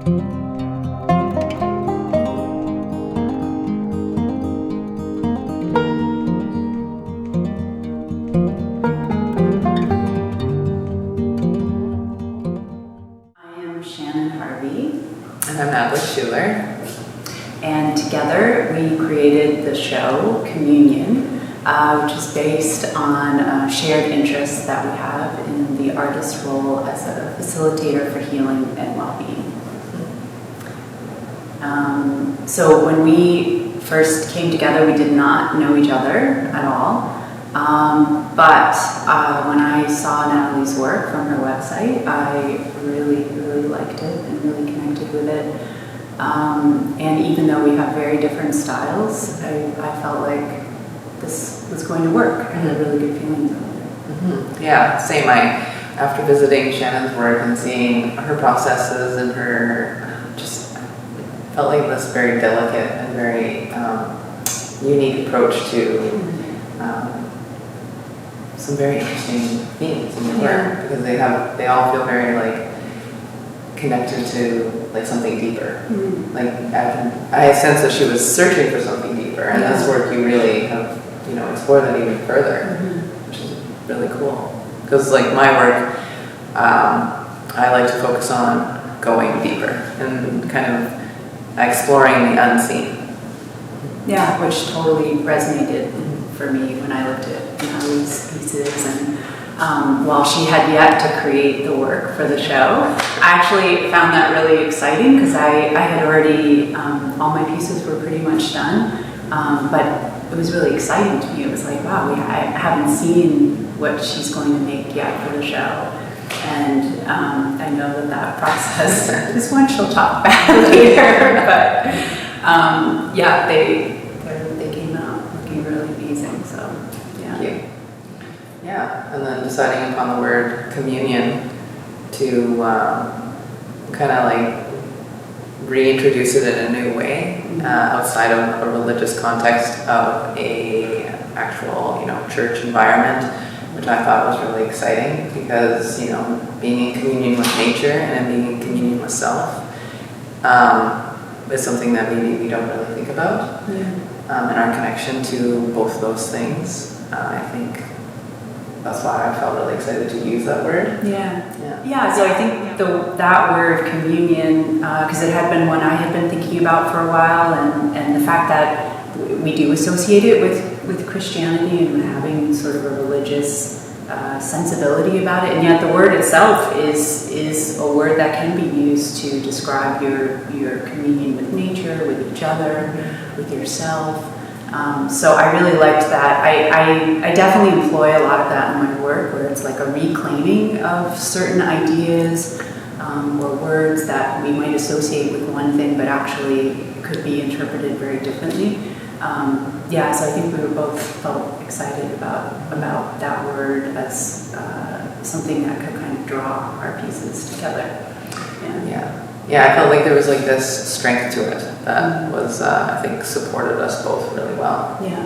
Shannon Harvey. And I'm Natalie Schuler. And together we created the show Communion, which is based on shared interests that we have in the artist's role as a facilitator for healing and well-being. So when we first came together, we did not know each other at all. But when I saw Natalie's work from her website, I really liked it and really connected with it. And even though we have very different styles, I felt like this was going to work. I had really good feelings about it. Mm-hmm. Yeah, same. After visiting Shannon's work and seeing her processes and her, just felt like this very delicate and very unique approach to some very interesting themes in the work, because they all feel very like connected to like something deeper. Mm-hmm. Like I sense that she was searching for something deeper, and this work you really have explored that even further, which is really cool. Because like my work, I like to focus on going deeper and kind of exploring the unseen. Yeah, which totally resonated for me when I looked at Natalie's pieces, and while she had yet to create the work for the show, I actually found that really exciting because I had already, all my pieces were pretty much done, but it was really exciting to me. It was like, wow, I haven't seen what she's going to make yet for the show, and I know that process is one she'll talk about later, but yeah, they came out looking really amazing, so yeah. Thank you. Yeah, and then deciding upon the word communion to kind of like reintroduce it in a new way, outside of a religious context of a actual church environment, which I thought was really exciting, because being in communion with nature and being in communion with self is something that maybe we don't really think about. And our connection to both those things, I think that's why I felt really excited to use that word. Yeah, so I think that word communion, because it had been one I had been thinking about for a while, and the fact that we do associate it with Christianity and having sort of a religious sensibility about it, and yet the word itself is a word that can be used to describe your communion with nature, with each other, with yourself. So I really liked that. I definitely employ a lot of that in my work, where it's like a reclaiming of certain ideas or words that we might associate with one thing, but actually could be interpreted very differently. So I think we were both felt excited about that word as something that could kind of draw our pieces together. Yeah, I felt like there was like this strength to it that was, I think, supported us both really well. Yeah.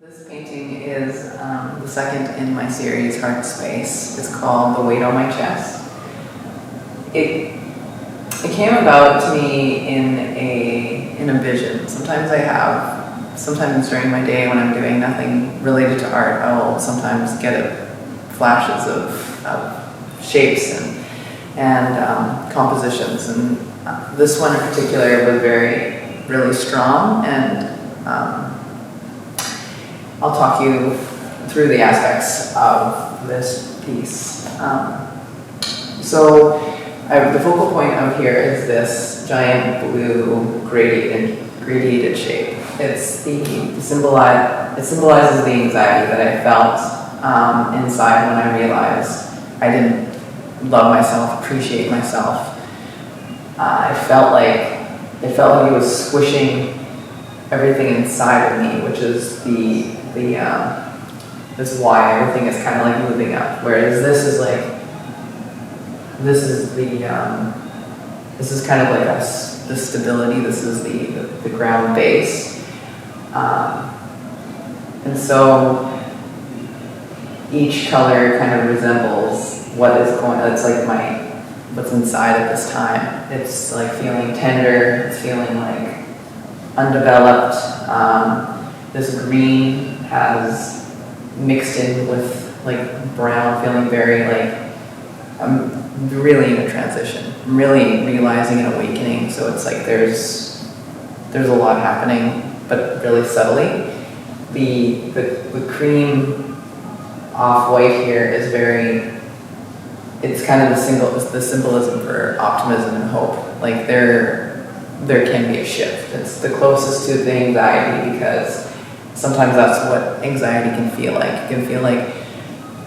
This painting is the second in my series, Heart Space. It's called The Weight on My Chest. It came about to me in a vision. Sometimes during my day when I'm doing nothing related to art, I will sometimes get flashes of shapes and compositions. And this one in particular was really strong, and I'll talk you through the aspects of this piece. The focal point of here is this giant blue gradiated shape. It symbolizes the anxiety that I felt inside when I realized I didn't love myself, appreciate myself. It felt like it was squishing everything inside of me, which is this is why everything is kind of like moving up. Whereas this is kind of like the stability. This is the ground base. And so each color kind of resembles what is going, it's like what's inside at this time. It's like feeling tender, it's feeling like undeveloped. This green has mixed in with like brown, feeling very like, I'm really in a transition. I'm really realizing and awakening. So it's like there's a lot happening, but really subtly. The cream off-white here is very, it's kind of the symbolism for optimism and hope. Like there can be a shift. It's the closest to the anxiety, because sometimes that's what anxiety can feel like. It can feel like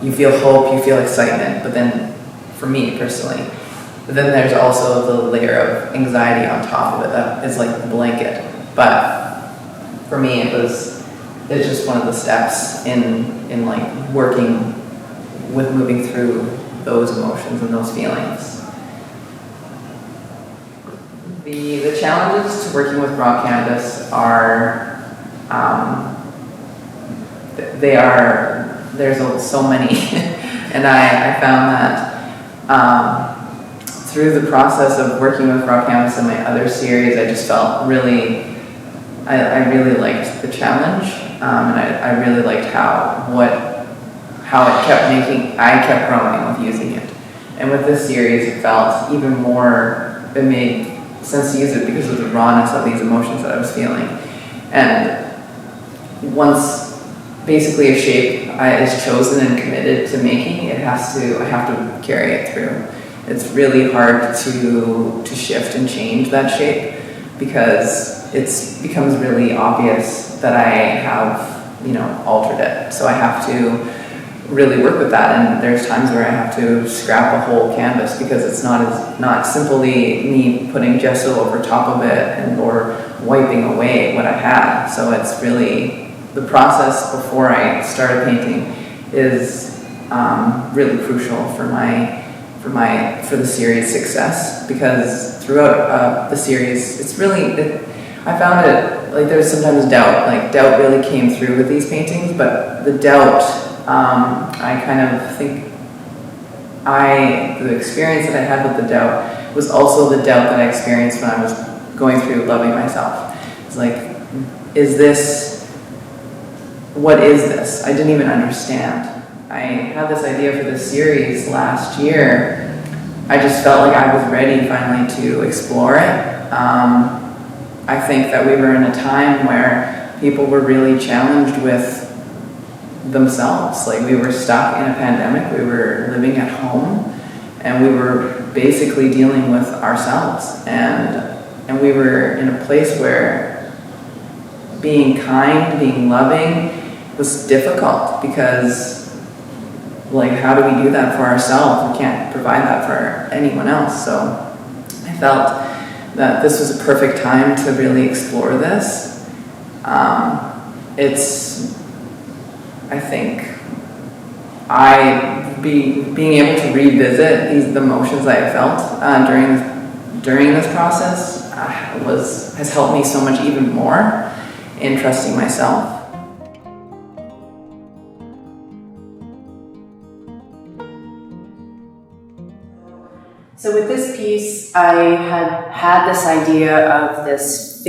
you feel hope, you feel excitement, but then, for me personally, but then there's also the layer of anxiety on top of it that is like the blanket. But for me, it's just one of the steps in like working with moving through those emotions and those feelings. The challenges to working with raw canvas are, there's so many, and I found that through the process of working with raw canvas in my other series, I just felt really, I really liked the challenge, and I really liked how it I kept growing with using it. And with this series, it felt even more, it made sense to use it because of the rawness of these emotions that I was feeling. And once basically a shape is chosen and committed to making, I have to carry it through. It's really hard to shift and change that shape, because it becomes really obvious that I have, altered it. So I have to really work with that, and there's times where I have to scrap a whole canvas because it's not simply me putting gesso over top of it or wiping away what I had. So it's really the process before I started painting is really crucial for the series success, because throughout the series, it's really, I found it like there's sometimes doubt. Like doubt really came through with these paintings, but the doubt. I kind of think the experience that I had with the doubt was also the doubt that I experienced when I was going through loving myself. It's like, what is this? I didn't even understand. I had this idea for this series last year. I just felt like I was ready finally to explore it. I think that we were in a time where people were really challenged with themselves. Like we were stuck in a pandemic, we were living at home, and we were basically dealing with ourselves, and we were in a place where being kind, being loving was difficult, because like how do we do that for ourselves? We can't provide that for anyone else. So I felt that this was a perfect time to really explore this. I think being able to revisit the emotions I felt during this process has helped me so much even more in trusting myself. So with this piece, I had this idea of this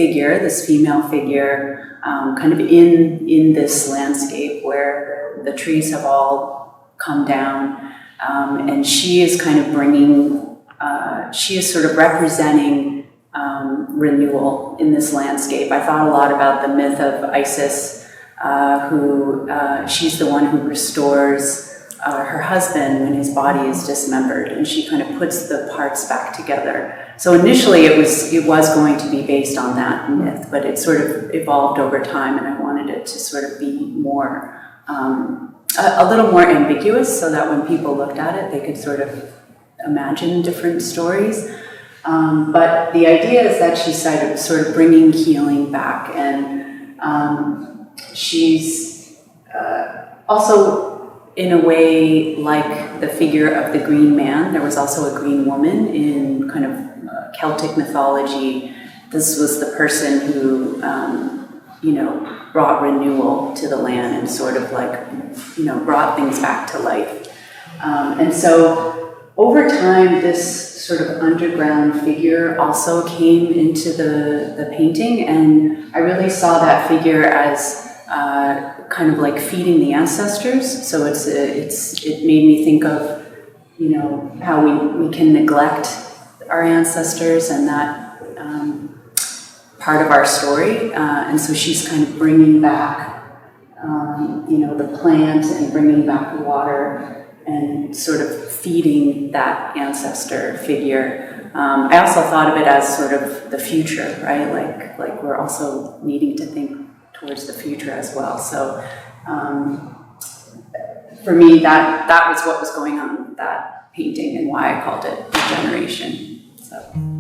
female figure, kind of in this landscape where the trees have all come down, and she is kind of she is sort of representing renewal in this landscape. I thought a lot about the myth of Isis, who she's the one who restores her husband when his body is dismembered, and she kind of puts the parts back together. So initially it was going to be based on that myth, but it sort of evolved over time, and I wanted it to sort of be more, a little more ambiguous, so that when people looked at it, they could sort of imagine different stories. But the idea is that she's sort of bringing healing back, and she's also, in a way, like the figure of the green man. There was also a green woman in kind of Celtic mythology. This was the person who brought renewal to the land and sort of like, brought things back to life. And so over time, this sort of underground figure also came into the painting, and I really saw that figure as kind of like feeding the ancestors. So it made me think of, how we can neglect our ancestors and that part of our story. And so she's kind of bringing back, the plant and bringing back the water and sort of feeding that ancestor figure. I also thought of it as sort of the future, right? Like we're also needing to think towards the future as well. So for me, that was what was going on with that painting and why I called it Regeneration. So.